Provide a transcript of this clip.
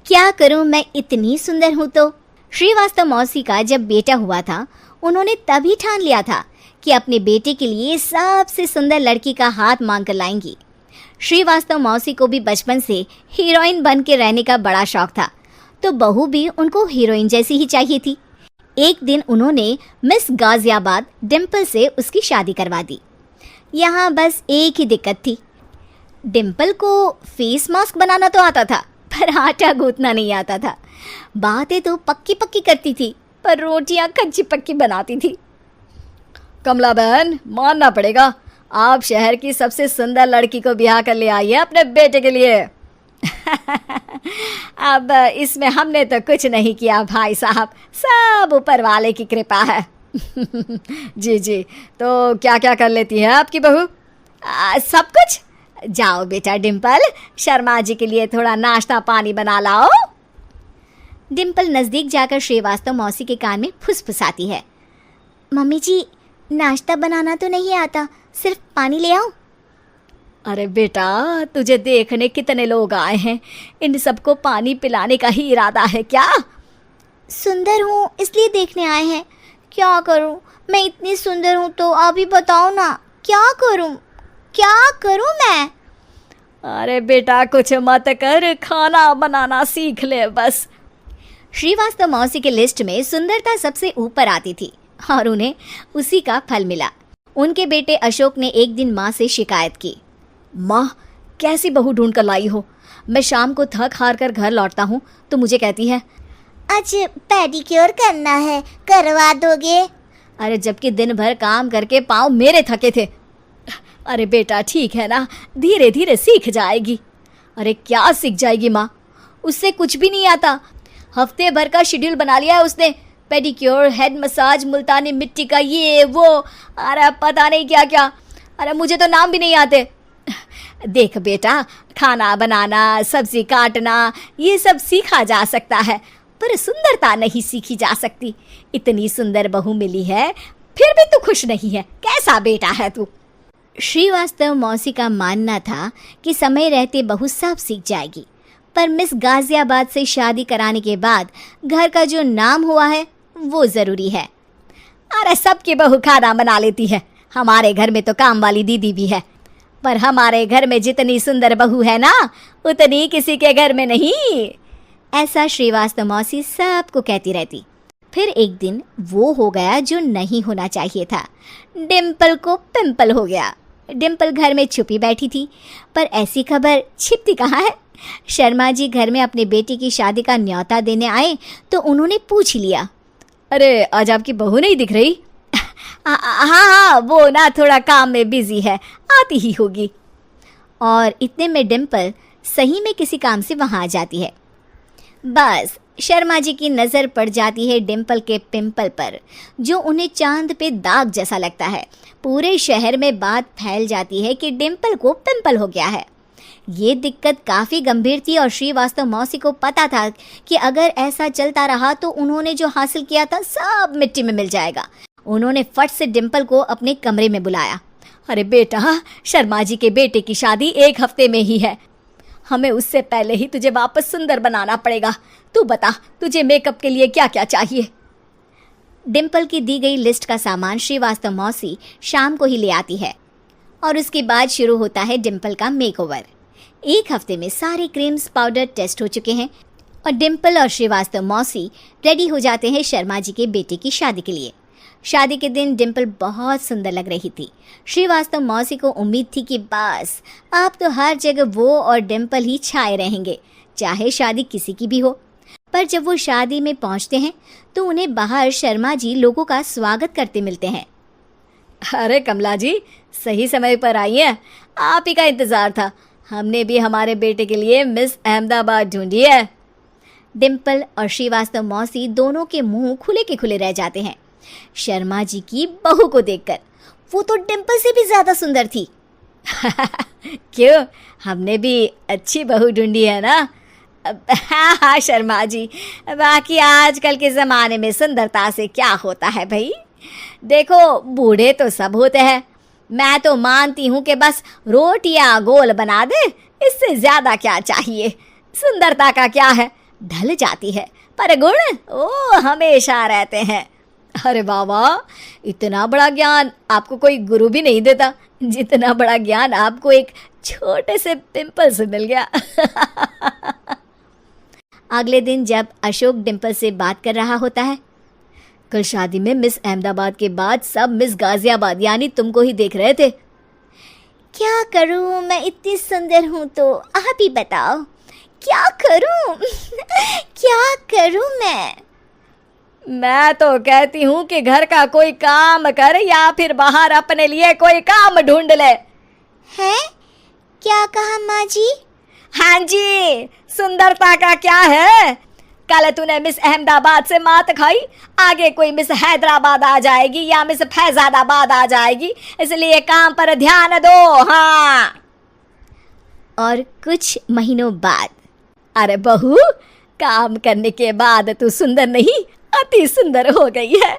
क्या करूं, मैं इतनी सुंदर हूं तो। श्रीवास्तव मौसी का जब बेटा हुआ था, उन्होंने तभी ठान लिया था कि अपने बेटे के लिए सबसे सुंदर लड़की का हाथ मांग कर लाएंगी। श्रीवास्तव मौसी को भी बचपन से हीरोइन बन के रहने का बड़ा शौक था, तो बहू भी उनको हीरोइन जैसी ही चाहिए थी। एक दिन उन्होंने मिस गाजियाबाद डिम्पल से उसकी शादी करवा दी। यहाँ बस एक ही दिक्कत थी, डिम्पल को फेस मास्क बनाना तो आता था, पर आटा गूंथना नहीं आता था। बातें तो पक्की पक्की करती थी, पर रोटियां कच्ची पक्की बनाती थी। कमला बहन, मानना पड़ेगा, आप शहर की सबसे सुंदर लड़की को ब्याह कर ले आई है अपने बेटे के लिए। अब इसमें हमने तो कुछ नहीं किया भाई साहब, सब ऊपर वाले की कृपा है। जी जी, तो क्या क्या कर लेती है आपकी बहू? सब कुछ। जाओ बेटा डिम्पल, शर्मा जी के लिए थोड़ा नाश्ता पानी बना लाओ। डिम्पल नज़दीक जाकर श्रीवास्तव मौसी के कान में फुसफुसाती है। मम्मी जी, नाश्ता बनाना तो नहीं आता, सिर्फ पानी ले आओ। अरे बेटा, तुझे देखने कितने लोग आए हैं, इन सबको पानी पिलाने का ही इरादा है क्या? सुंदर हूँ इसलिए देखने आए हैं। क्या करूँ, मैं इतनी सुंदर हूँ तो आप ही बताओ ना, क्या करूँ मैं? अरे बेटा, कुछ मत कर, खाना बनाना सीख ले बस। श्रीवास्तव मौसी के लिस्ट में सुंदरता सबसे ऊपर आती थी और उन्हें उसी का फल मिला। उनके बेटे अशोक ने एक दिन माँ से शिकायत की। माँ, कैसी बहू ढूंढ कर लाई हो? मैं शाम को थक हार कर घर लौटता हूँ तो मुझे कहती है, आज पेडिक्योर करना है, करवा दोगे? अरे जबकि दिन भर काम करके पाँव मेरे थके थे। अरे बेटा ठीक है ना, धीरे धीरे सीख जाएगी। अरे क्या सीख जाएगी माँ, उससे कुछ भी नहीं आता। हफ्ते भर का शेड्यूल बना लिया है उसने, पेडिक्योर, हेड मसाज, मुल्तानी मिट्टी का ये वो, अरे पता नहीं क्या क्या। अरे मुझे तो नाम भी नहीं आते। देख बेटा, खाना बनाना, सब्जी काटना, ये सब सीखा जा सकता है, पर सुंदरता नहीं सीखी जा सकती। इतनी सुंदर बहू मिली है, फिर भी तू खुश नहीं है, कैसा बेटा है तू? श्रीवास्तव मौसी का मानना था कि समय रहते बहू सब सीख जाएगी, पर मिस गाजियाबाद से शादी कराने के बाद घर का जो नाम हुआ है वो ज़रूरी है। अरे सबकी बहू खाना बना लेती है, हमारे घर में तो काम वाली दीदी भी है, पर हमारे घर में जितनी सुंदर बहू है ना, उतनी किसी के घर में नहीं। ऐसा श्रीवास्तव मौसी सबको कहती रहती। फिर एक दिन वो हो गया जो नहीं होना चाहिए था, डिम्पल को पिंपल हो गया। डिम्पल घर में छुपी बैठी थी, पर ऐसी खबर छिपती कहाँ है। शर्मा जी घर में अपने बेटी की शादी का न्योता देने आए तो उन्होंने पूछ लिया, अरे आज आपकी बहू नहीं दिख रही? हाँ, वो ना थोड़ा काम में बिजी है, आती ही होगी। और इतने में डिम्पल सही में किसी काम से वहाँ आ जाती है। बस शर्मा जी की नज़र पड़ जाती है डिम्पल के पिंपल पर, जो उन्हें चांद पे दाग जैसा लगता है। पूरे शहर में बात फैल जाती है कि डिम्पल को पिंपल हो गया है। ये दिक्कत काफ़ी गंभीर थी और श्रीवास्तव मौसी को पता था कि अगर ऐसा चलता रहा तो उन्होंने जो हासिल किया था सब मिट्टी में मिल जाएगा। उन्होंने फट से डिम्पल को अपने कमरे में बुलाया। अरे बेटा, शर्मा जी के बेटे की शादी 1 हफ्ते में ही है, हमें उससे पहले ही तुझे वापस सुंदर बनाना पड़ेगा। तू बता, तुझे मेकअप के लिए क्या क्या चाहिए? डिम्पल की दी गई लिस्ट का सामान श्रीवास्तव मौसी शाम को ही ले आती है और उसके बाद शुरू होता है डिम्पल का मेकओवर। 1 हफ्ते में सारे क्रीम्स पाउडर टेस्ट हो चुके हैं और डिम्पल और श्रीवास्तव मौसी रेडी हो जाते हैं शर्मा जी के बेटे की शादी के लिए। शादी के दिन डिम्पल बहुत सुंदर लग रही थी। श्रीवास्तव मौसी को उम्मीद थी कि बस अब तो हर जगह वो और डिम्पल ही छाए रहेंगे, चाहे शादी किसी की भी हो। पर जब वो शादी में पहुंचते हैं तो उन्हें बाहर शर्मा जी लोगों का स्वागत करते मिलते हैं। अरे कमला जी, सही समय पर आई हैं, आप ही का इंतज़ार था। हमने भी हमारे बेटे के लिए मिस अहमदाबाद ढूंढी है। डिम्पल और श्रीवास्तव मौसी दोनों के मुंह खुले के खुले रह जाते हैं शर्मा जी की बहू को देखकर। वो तो डिम्पल से भी ज़्यादा सुंदर थी। क्यों, हमने भी अच्छी बहू ढूंढी है ना? हाँ शर्मा जी, बाकी आजकल के ज़माने में सुंदरता से क्या होता है भाई। देखो, बूढ़े तो सब होते हैं, मैं तो मानती हूँ कि बस रोटियाँ गोल बना दे, इससे ज़्यादा क्या चाहिए। सुंदरता का क्या है, ढल जाती है, पर गुण ओ हमेशा रहते हैं। अरे बाबा, इतना बड़ा ज्ञान आपको कोई गुरु भी नहीं देता जितना बड़ा ज्ञान आपको एक छोटे से पिंपल से मिल गया। अगले दिन जब अशोक डिम्पल से बात कर रहा होता है, कल शादी में मिस अहमदाबाद के बाद सब मिस गाजियाबाद यानी तुमको ही देख रहे थे। क्या करूं, मैं इतनी सुंदर हूं तो आप ही बताओ क्या करूं? क्या करूं मैं तो कहती हूँ कि घर का कोई काम कर या फिर बाहर अपने लिए कोई काम ढूंढ ले। हैं? क्या कहा माँ जी? हाँ जी, सुंदरता का क्या है? कल तूने मिस अहमदाबाद से मात खाई, आगे कोई मिस हैदराबाद आ जाएगी या मिस फैजादाबाद आ जाएगी, इसलिए काम पर ध्यान दो। हाँ। और कुछ महीनों बाद, अरे बहू, काम करने के बाद तू सुंदर नहीं, अति सुंदर हो गई है।